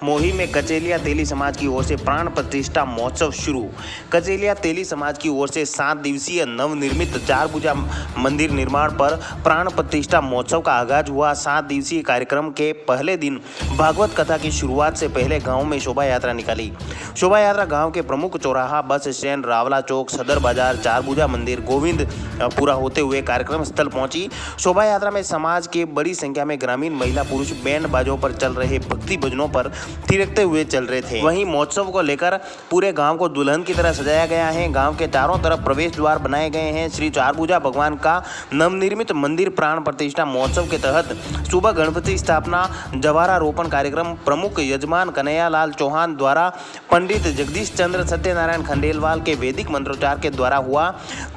मोही में कचेलिया तेली समाज की ओर से प्राण प्रतिष्ठा महोत्सव शुरू। कचेलिया तेली समाज की ओर से 7 दिवसीय नवनिर्मित 4 भुजा मंदिर निर्माण पर प्राण प्रतिष्ठा महोत्सव का आगाज हुआ। 7 दिवसीय कार्यक्रम के पहले दिन भागवत कथा की शुरुआत से पहले गांव में शोभा यात्रा निकाली। शोभा यात्रा गांव के प्रमुख चौराहा, बस स्टैंड, रावला चौक, सदर बाजार, 4 भुजा मंदिर, गोविंदपुरा होते हुए कार्यक्रम स्थल पहुंची। शोभा यात्रा में समाज के बड़ी संख्या में ग्रामीण महिला पुरुष बैंड बाजों पर चल रहे भक्ति भजनों पर थिरकते हुए चल रहे थे। वहीं महोत्सव को लेकर पूरे गांव को दुल्हन की तरह सजाया गया है। गांव के चारों तरफ प्रवेश द्वार बनाए गए हैं। श्री चारभुजा भगवान का नवनिर्मित मंदिर प्राण प्रतिष्ठा महोत्सव के तहत सुबह गणपति स्थापना, जवारारोपण कार्यक्रम प्रमुख यजमान कन्हैयालाल चौहान द्वारा पंडित जगदीश चंद्र सत्यनारायण खंडेलवाल के वैदिक मंत्रोच्चार के द्वारा हुआ।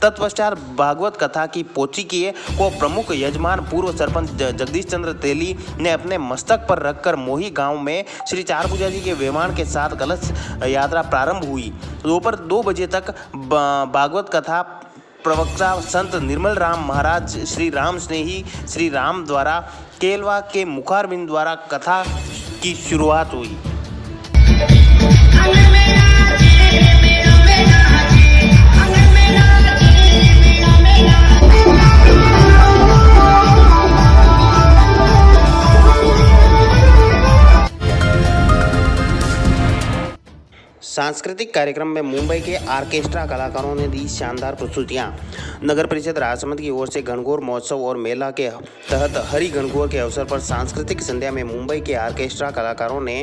तत्पश्चात भागवत कथा की पोथी को प्रमुख यजमान पूर्व सरपंच जगदीश चंद्र तेली ने अपने मस्तक पर रखकर मोही गांव में श्री चारभुजा जी के विमान के साथ कलश यात्रा प्रारंभ हुई। दोपहर 2 बजे तक भागवत कथा प्रवक्ता संत निर्मल राम महाराज श्री राम स्नेही श्री राम द्वारा केलवा के मुखारबिंद द्वारा कथा की शुरुआत हुई। सांस्कृतिक कार्यक्रम में मुंबई के ऑर्केस्ट्रा कलाकारों ने दी शानदार प्रस्तुतियां। नगर परिषद राजसमंद की ओर से गणगौर महोत्सव और मेला के तहत हरि गणगौर के अवसर पर सांस्कृतिक संध्या में मुंबई के ऑर्केस्ट्रा कलाकारों ने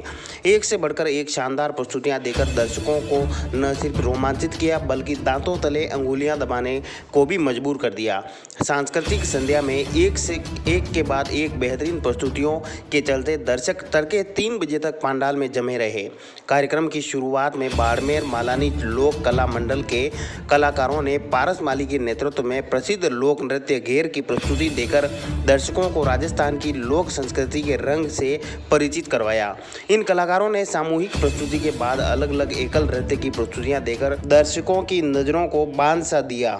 एक से बढ़कर एक शानदार प्रस्तुतियां देकर दर्शकों को न सिर्फ रोमांचित किया बल्कि दांतों तले अंगुलियां दबाने को भी मजबूर कर दिया। सांस्कृतिक संध्या में एक से एक के बाद एक बेहतरीन प्रस्तुतियों के चलते दर्शक तड़के 3 बजे तक पंडाल में जमे रहे। कार्यक्रम की शुरुआत में बाड़मेर मालानी लोक कला मंडल के कलाकारों ने पारस माली के नेतृत्व में प्रसिद्ध लोक नृत्य घेर की प्रस्तुति देकर दर्शकों को राजस्थान की लोक संस्कृति के रंग से परिचित करवाया। इन कलाकारों ने सामूहिक प्रस्तुति के बाद अलग अलग एकल नृत्य की प्रस्तुतियां देकर दर्शकों की नजरों को बांध सा दिया।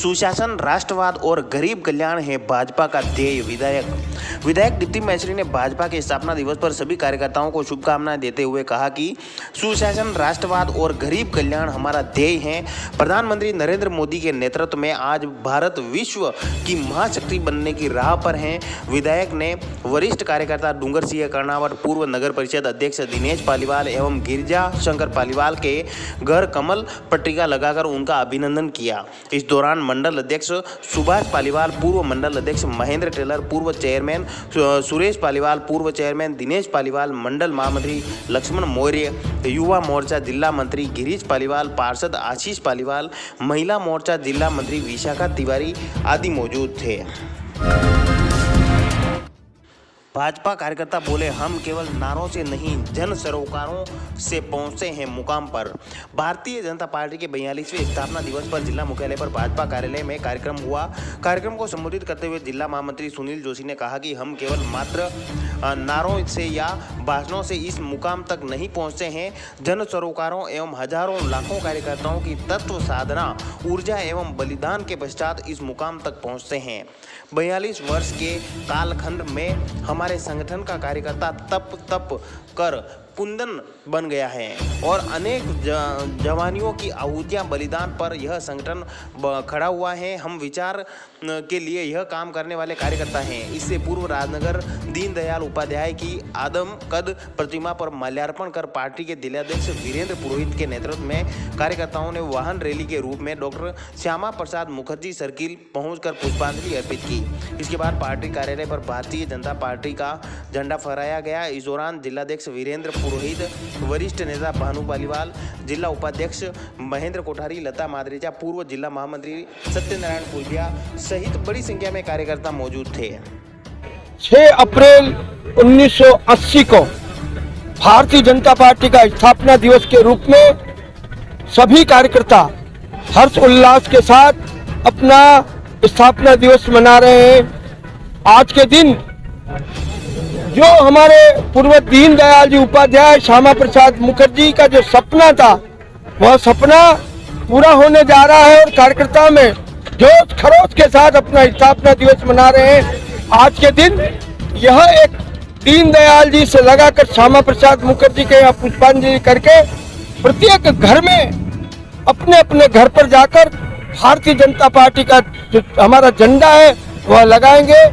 सुशासन, राष्ट्रवाद और गरीब कल्याण है भाजपा का ध्येय। विधायक दीप्ति महेश्वरी ने भाजपा के स्थापना दिवस पर सभी कार्यकर्ताओं को शुभकामनाएं देते हुए कहा कि सुशासन, राष्ट्रवाद और गरीब कल्याण हमारा ध्येय है। प्रधानमंत्री नरेंद्र मोदी के नेतृत्व में आज भारत विश्व की महाशक्ति बनने की राह पर है। विधायक ने वरिष्ठ कार्यकर्ता डूंगर सिंह कर्णावत, पूर्व नगर परिषद अध्यक्ष दिनेश पालीवाल एवं गिरिजा शंकर पालीवाल के घर कमल पट्टिका लगाकर उनका अभिनंदन किया। इस दौरान मंडल अध्यक्ष सुभाष पालीवाल, पूर्व मंडल अध्यक्ष महेंद्र टेलर, पूर्व चेयरमैन सुरेश पालीवाल, पूर्व चेयरमैन दिनेश पालीवाल, मंडल महामंत्री लक्ष्मण मौर्य, युवा मोर्चा जिला मंत्री गिरीश पालीवाल, पार्षद आशीष पालीवाल, महिला मोर्चा जिला मंत्री विशाखा तिवारी आदि मौजूद थे। भाजपा कार्यकर्ता बोले, हम केवल नारों से नहीं जन सरोकारों से पहुंचते हैं मुकाम पर। भारतीय जनता पार्टी के 42वें स्थापना दिवस पर जिला मुख्यालय पर भाजपा कार्यालय में कार्यक्रम हुआ। कार्यक्रम को संबोधित करते हुए जिला महामंत्री सुनील जोशी ने कहा कि हम केवल मात्र नारों से या भाषणों से इस मुकाम तक नहीं पहुंचते हैं। जन सरोकारों एवं हजारों लाखों कार्यकर्ताओं की तत्व साधना, ऊर्जा एवं बलिदान के पश्चात इस मुकाम तक पहुंचते हैं। 42 वर्ष के कालखंड में हमारे संगठन का कार्यकर्ता तप कर कुंदन बन गया है और अनेक जवानियों की आहुतियां बलिदान पर यह संगठन खड़ा हुआ है। हम विचार के लिए यह काम करने वाले कार्यकर्ता हैं। इससे पूर्व राजनगर दीनदयाल उपाध्याय की आदम कद प्रतिमा पर माल्यार्पण कर पार्टी के जिलाध्यक्ष वीरेंद्र पुरोहित के नेतृत्व में कार्यकर्ताओं ने वाहन रैली के रूप में डॉक्टर श्यामा प्रसाद मुखर्जी सर्किल पहुंचकर पुष्पांजलि अर्पित की। इसके बाद पार्टी कार्यालय पर भारतीय जनता पार्टी का झंडा फहराया गया। इस दौरान जिलाध्यक्ष वीरेंद्र पुरोहित, वरिष्ठ नेता भानु पालीवाल, जिला उपाध्यक्ष महेंद्र कोठारी, लता मादरेजा, पूर्व जिला महामंत्री सत्यनारायण पुलबिया सहित बड़ी संख्या में कार्यकर्ता मौजूद थे। 6 अप्रैल 1980 को भारतीय जनता पार्टी का स्थापना दिवस के रूप में सभी कार्यकर्ता हर्ष उल्लास के साथ अपना स्थापना दिवस मना रहे हैं। आज के दिन जो हमारे पूर्व दीनदयाल जी उपाध्याय, श्यामा प्रसाद मुखर्जी का जो सपना था, वह सपना पूरा होने जा रहा है और कार्यकर्ता में जोश खरोश के साथ अपना स्थापना दिवस मना रहे हैं। आज के दिन यह एक दीनदयाल जी से लगाकर श्यामा प्रसाद मुखर्जी के यहाँ पुष्पांजलि करके प्रत्येक घर में अपने अपने घर पर जाकर भारतीय जनता पार्टी का जो हमारा झंडा है वह लगाएंगे।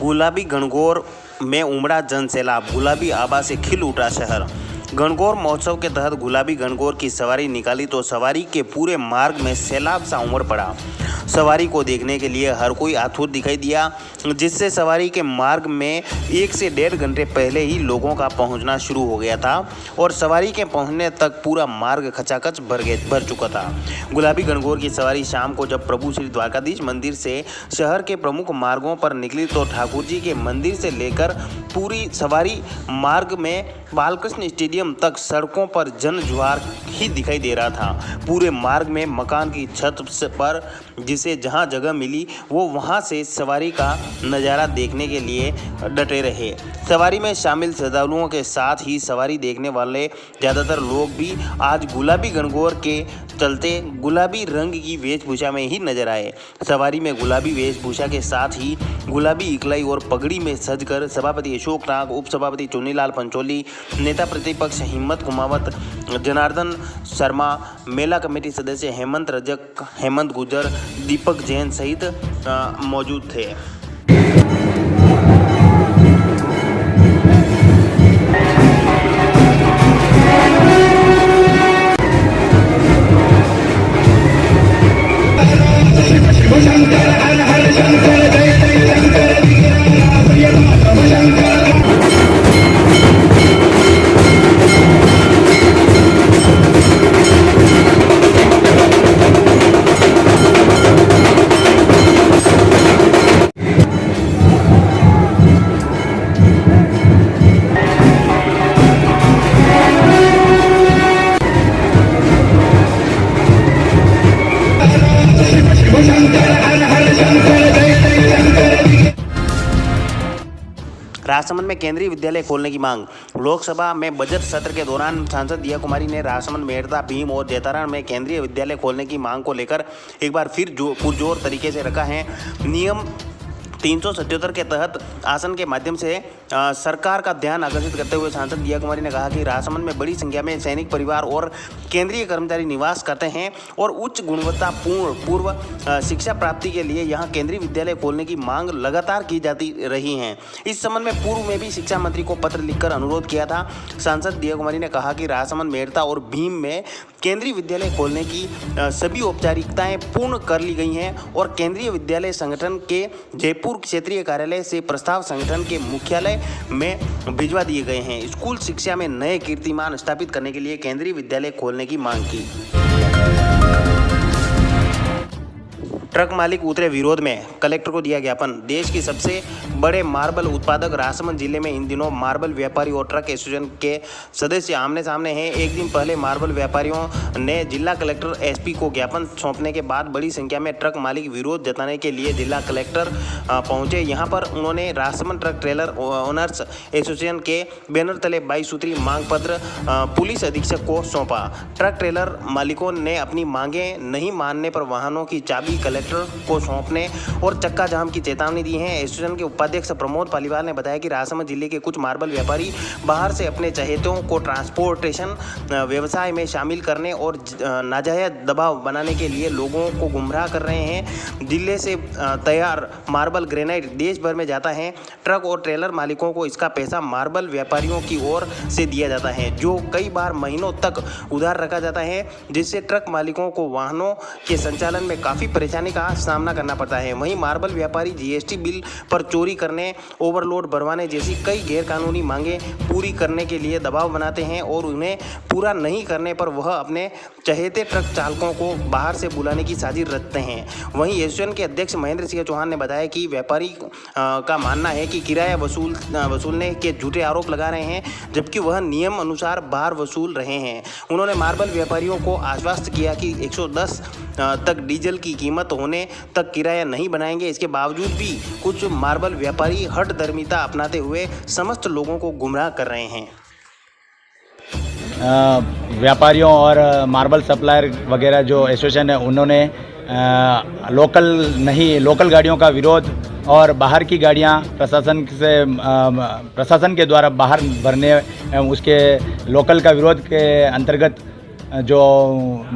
गुलाबी गणगौर में उमड़ा जन सैलाब, गुलाबी आभा से खिल उठा शहर। गणगौर महोत्सव के तहत गुलाबी गणगौर की सवारी निकाली तो सवारी के पूरे मार्ग में सैलाब सा उमड़ पड़ा। सवारी को देखने के लिए हर कोई आतुर दिखाई दिया, जिससे सवारी के मार्ग में 1 से 1.5 घंटे पहले ही लोगों का पहुंचना शुरू हो गया था और सवारी के पहुंचने तक पूरा मार्ग खचाखच भर चुका था। गुलाबी गणगौर की सवारी शाम को जब प्रभु श्री द्वारकाधीश मंदिर से शहर के प्रमुख मार्गों पर निकली तो ठाकुर जी के मंदिर से लेकर पूरी सवारी मार्ग में बालकृष्ण स्टेडियम तक सड़कों पर जन जुआर ही दिखाई दे रहा था। पूरे मार्ग में मकान की छत पर जिसे जहां जगह मिली वो वहां से सवारी का नज़ारा देखने के लिए डटे रहे। सवारी में शामिल श्रद्धालुओं के साथ ही सवारी देखने वाले ज़्यादातर लोग भी आज गुलाबी गणगौर के चलते गुलाबी रंग की वेशभूषा में ही नजर आए। सवारी में गुलाबी वेशभूषा के साथ ही गुलाबी इकलाई और पगड़ी में सजकर सभापति अशोक नाग, उप सभापति चुन्नीलाल पंचोली, नेता प्रतिपक्ष हिम्मत कुमावत, जनार्दन शर्मा, मेला कमेटी सदस्य हेमंत रजक, हेमंत गुजर, दीपक जैन सहित मौजूद थे। राजसमंद में केंद्रीय विद्यालय खोलने की मांग। लोकसभा में बजट सत्र के दौरान सांसद दिया कुमारी ने राजसमंद, मेड़ता, भीम और जैतारण में केंद्रीय विद्यालय खोलने की मांग को लेकर एक बार फिर पुरजोर तरीके से रखा है। नियम 377 के तहत आसन के माध्यम से सरकार का ध्यान आकर्षित करते हुए सांसद दिया कुमारी ने कहा कि राजसमंद में बड़ी संख्या में सैनिक परिवार और केंद्रीय कर्मचारी निवास करते हैं और उच्च गुणवत्तापूर्ण पूर्व शिक्षा प्राप्ति के लिए यहां केंद्रीय विद्यालय खोलने की मांग लगातार की जाती रही है। इस संबंध में पूर्व में भी शिक्षा मंत्री को पत्र लिखकर अनुरोध किया था। सांसद दिया कुमारी ने कहा कि राजसमंद, मेड़ता और भीम में केंद्रीय विद्यालय खोलने की सभी औपचारिकताएं पूर्ण कर ली गई हैं और केंद्रीय विद्यालय संगठन के जयपुर क्षेत्रीय कार्यालय से प्रस्ताव संगठन के मुख्यालय में भिजवा दिए गए हैं। स्कूल शिक्षा में नए कीर्तिमान स्थापित करने के लिए केंद्रीय विद्यालय खोलने की मांग की। ट्रक मालिक उतरे विरोध में, कलेक्टर को दिया ज्ञापन। देश के सबसे बड़े मार्बल उत्पादक राजसमंद जिले में इन दिनों मार्बल व्यापारी और ट्रक एसोसिएशन के सदस्य आमने सामने हैं। एक दिन पहले मार्बल व्यापारियों ने जिला कलेक्टर एसपी को ज्ञापन सौंपने के बाद बड़ी संख्या में ट्रक मालिक विरोध जताने के लिए जिला कलेक्टर पहुंचे। यहां पर उन्होंने Rajsamand truck trailer owners association के बैनर तले 22 सूत्री मांग पत्र पुलिस अधीक्षक को सौंपा। ट्रक ट्रेलर मालिकों ने अपनी मांगें नहीं मानने पर वाहनों की चाबी कलेक्टर को सौंपने और चक्का जाम की चेतावनी दी है। एसोसिएशन के उपाध्यक्ष प्रमोद पालीवाल ने बताया कि राजसमंद जिले के कुछ मार्बल व्यापारी बाहर से अपने चहेतों को ट्रांसपोर्टेशन व्यवसाय में शामिल करने और नाजायज दबाव बनाने के लिए लोगों को गुमराह कर रहे हैं। जिले से तैयार मार्बल ग्रेनाइट देश भर में जाता है। ट्रक और ट्रेलर मालिकों को इसका पैसा मार्बल व्यापारियों की ओर से दिया जाता है, जो कई बार महीनों तक उधार रखा जाता है, जिससे ट्रक मालिकों को वाहनों के संचालन में काफ़ी परेशानी का सामना करना पड़ता है। वहीं मार्बल व्यापारी जीएसटी बिल पर चोरी करने, ओवरलोड भरवाने जैसी कई गैरकानूनी मांगें पूरी करने के लिए दबाव बनाते हैं और उन्हें पूरा नहीं करने पर वह अपने चहेते ट्रक चालकों को बाहर से बुलाने की साजिश रचते हैं। वहीं एसोसिएशन के अध्यक्ष महेंद्र सिंह चौहान ने बताया कि व्यापारी का मानना है कि किराया वसूलने के झूठे आरोप लगा रहे हैं, जबकि वह नियम अनुसार बाहर वसूल रहे हैं। उन्होंने मार्बल व्यापारियों को आश्वस्त किया कि 110 तक डीजल की कीमत होने तक किराया नहीं बनाएंगे। इसके बावजूद भी कुछ मार्बल व्यापारी हठधर्मिता अपनाते हुए समस्त लोगों को गुमराह कर रहे हैं। व्यापारियों और मार्बल सप्लायर वगैरह जो एसोसिएशन है उन्होंने लोकल गाड़ियों का विरोध और बाहर की गाड़ियां प्रशासन के द्वारा बाहर भरने उसके लोकल का विरोध के अंतर्गत जो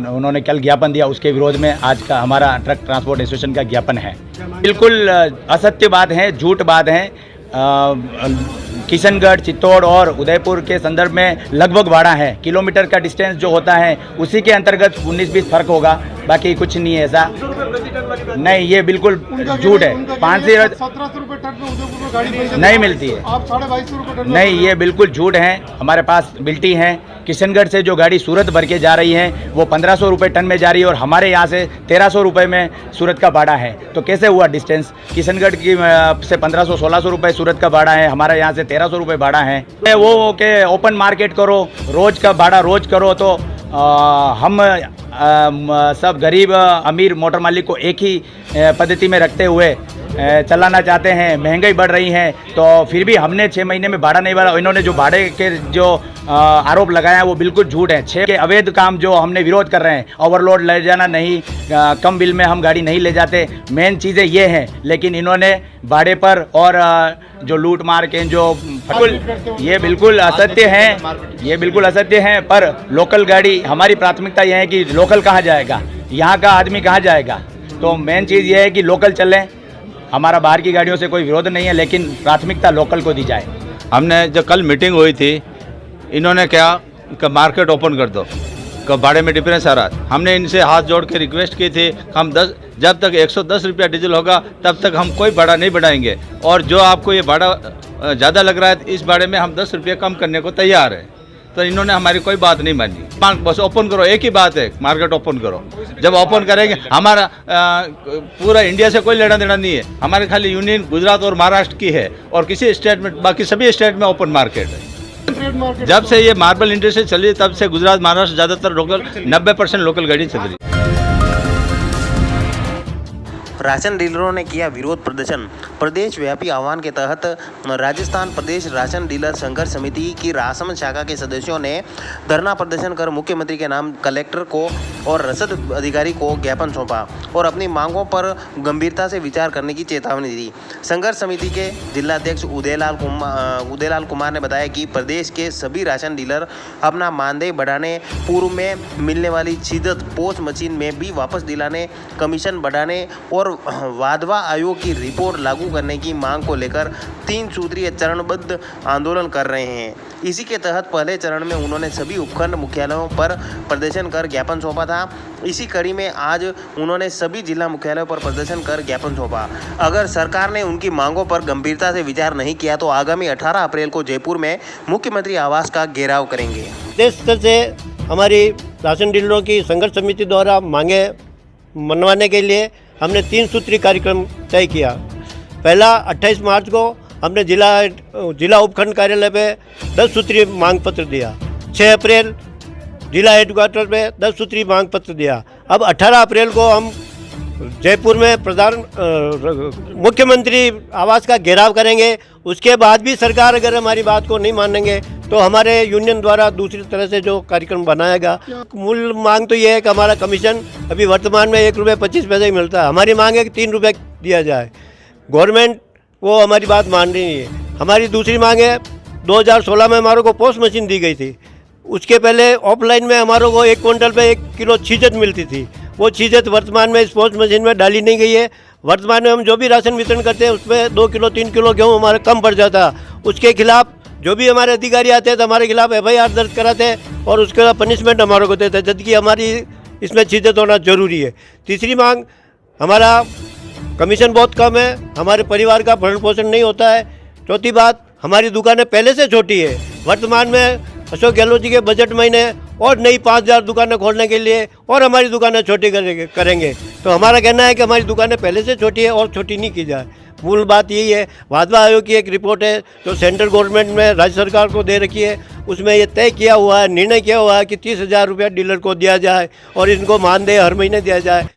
उन्होंने कल ज्ञापन दिया उसके विरोध में आज का हमारा ट्रक ट्रांसपोर्ट एसोसिएशन का ज्ञापन है। बिल्कुल असत्य बात है, झूठ बात है। किशनगढ़, चित्तौड़ और उदयपुर के संदर्भ में लगभग भाड़ा है, किलोमीटर का डिस्टेंस जो होता है उसी के अंतर्गत 19-20 फर्क होगा, बाकी कुछ नहीं है ऐसा। नहीं, ये बिल्कुल झूठ है। 1700 रुपये टन में उदयपुर में गाड़ी नहीं मिलती है, आप 2250 रुपये टन। नहीं, ये बिल्कुल झूठ है। हमारे पास बिल्टी है। किशनगढ़ से जो गाड़ी सूरत भर के जा रही है वो 1500 रुपये टन में जा रही है और हमारे यहाँ से 1300 रुपये में सूरत का भाड़ा है। तो कैसे हुआ डिस्टेंस? किशनगढ़ की से 1500-1600 रुपये सूरत का भाड़ा है, हमारे यहाँ से 1300 रुपये भाड़ा है। वो के ओपन मार्केट करो, रोज का भाड़ा रोज करो तो हम सब गरीब अमीर मोटर मालिक को एक ही पद्धति में रखते हुए चलाना चाहते हैं। महंगाई बढ़ रही है तो फिर भी हमने 6 महीने में भाड़ा नहीं भरा। इन्होंने जो भाड़े के जो आरोप लगाया वो बिल्कुल झूठ है। 6 के अवैध काम जो हमने विरोध कर रहे हैं, ओवरलोड ले जाना नहीं, कम बिल में हम गाड़ी नहीं ले जाते, मेन चीज़ें ये हैं। लेकिन इन्होंने भाड़े पर और जो लूट मार के जो ये बिल्कुल असत्य है, ये बिल्कुल असत्य है। पर लोकल गाड़ी, हमारी प्राथमिकता यह है कि लोकल कहाँ जाएगा, यहाँ का आदमी कहाँ जाएगा। तो मेन चीज़ ये है कि लोकल चलें। हमारा बाहर की गाड़ियों से कोई विरोध नहीं है, लेकिन प्राथमिकता लोकल को दी जाए। हमने जो कल मीटिंग हुई थी, इन्होंने क्या कि मार्केट ओपन कर दो, कि भाड़े में डिफरेंस आ रहा। हमने इनसे हाथ जोड़ के रिक्वेस्ट की थी, हम जब तक 110 रुपया डीजल होगा तब तक हम कोई भाड़ा नहीं बढ़ाएंगे, और जो आपको ये भाड़ा ज़्यादा लग रहा है इस भाड़े में हम 10 रुपये कम करने को तैयार है। तो इन्होंने हमारी कोई बात नहीं मानी। बस ओपन करो, एक ही बात है, मार्केट ओपन करो। जब ओपन करेंगे, हमारा पूरा इंडिया से कोई लेना देना नहीं है, हमारे खाली यूनियन गुजरात और महाराष्ट्र की है, और किसी स्टेट में, बाकी सभी स्टेट में ओपन मार्केट है। जब से ये मार्बल इंडस्ट्री चली तब से गुजरात महाराष्ट्र ज़्यादातर लोकल, 90% लोकल गाड़ी चल रही है। राशन डीलरों ने किया विरोध प्रदर्शन। प्रदेश व्यापी आह्वान के तहत राजस्थान प्रदेश राशन डीलर संघर्ष समिति की राजसमंद शाखा के सदस्यों ने धरना प्रदर्शन कर मुख्यमंत्री के नाम कलेक्टर को और रसद अधिकारी को ज्ञापन सौंपा और अपनी मांगों पर गंभीरता से विचार करने की चेतावनी दी। संघर्ष समिति के जिलाध्यक्ष उदयलाल कुमार ने बताया कि प्रदेश के सभी राशन डीलर अपना मानदेय बढ़ाने, पूर्व में मिलने वाली छीदत पोस्ट मशीन में भी वापस दिलाने, कमीशन बढ़ाने और वाधवा आयोग की रिपोर्ट लागू करने की मांग को लेकर 3 सूत्रीय चरणबद्ध आंदोलन कर रहे हैं। इसी के तहत पहले चरण में उन्होंने सभी उपखंड मुख्यालयों पर प्रदर्शन कर ज्ञापन सौंपा था। इसी कड़ी में आज उन्होंने सभी जिला मुख्यालयों पर प्रदर्शन कर ज्ञापन सौंपा। अगर सरकार ने उनकी मांगों पर गंभीरता से विचार नहीं किया तो आगामी 18 अप्रैल को जयपुर में मुख्यमंत्री आवास का घेराव करेंगे। इस तरह से हमारी राशन डीलरों की संघर्ष समिति द्वारा मांगे मनवाने के लिए हमने 3 सूत्री कार्यक्रम तय किया। पहला 28 मार्च को हमने जिला उपखंड कार्यालय पे 10 सूत्री मांग पत्र दिया। 6 अप्रैल जिला हेडक्वार्टर पे 10 सूत्री मांग पत्र दिया। अब 18 अप्रैल को हम जयपुर में मुख्यमंत्री आवास का घेराव करेंगे। उसके बाद भी सरकार अगर हमारी बात को नहीं मानेंगे तो हमारे यूनियन द्वारा दूसरी तरह से जो कार्यक्रम बनाएगा। मूल मांग तो ये है कि हमारा कमीशन अभी वर्तमान में 1 रुपये 25 पैसे ही मिलता है। हमारी मांग है कि 3 रुपये दिया जाए। गवर्नमेंट वो हमारी बात मान रही नहीं है। हमारी दूसरी मांग है, 2016 में हमारे को पोस्ट मशीन दी गई थी। उसके पहले ऑफलाइन में हमारे को 1 क्विंटल पे 1 किलो छीजत मिलती थी। वो छीजत वर्तमान में इस पोस्ट मशीन में डाली नहीं गई है। वर्तमान में हम जो भी राशन वितरण करते हैं उसमें 2 किलो 3 किलो गेहूँ हमारे कम पड़ जाता। उसके खिलाफ जो भी हमारे अधिकारी आते हैं तो हमारे खिलाफ FIR दर्ज कराते हैं और उसके बाद पनिशमेंट हमारे को देते हैं, जबकि हमारी इसमें छीजत होना जरूरी है। तीसरी मांग, हमारा कमीशन बहुत कम है, हमारे परिवार का भरण पोषण नहीं होता है। चौथी बात, हमारी दुकानें पहले से छोटी है। वर्तमान में अशोक गहलोत जी के बजट महीने और नई 5000 दुकानें खोलने के लिए और हमारी दुकानें छोटी करेंगे। तो हमारा कहना है कि हमारी दुकानें पहले से छोटी है और छोटी नहीं की जाए। मूल बात यही है। वाधवा आयोग की एक रिपोर्ट है जो सेंट्रल गवर्नमेंट में राज्य सरकार को दे रखी है। उसमें ये तय किया हुआ है, निर्णय किया हुआ है कि 30,000 रुपया डीलर को दिया जाए और इनको मानदेय हर महीने दिया जाए।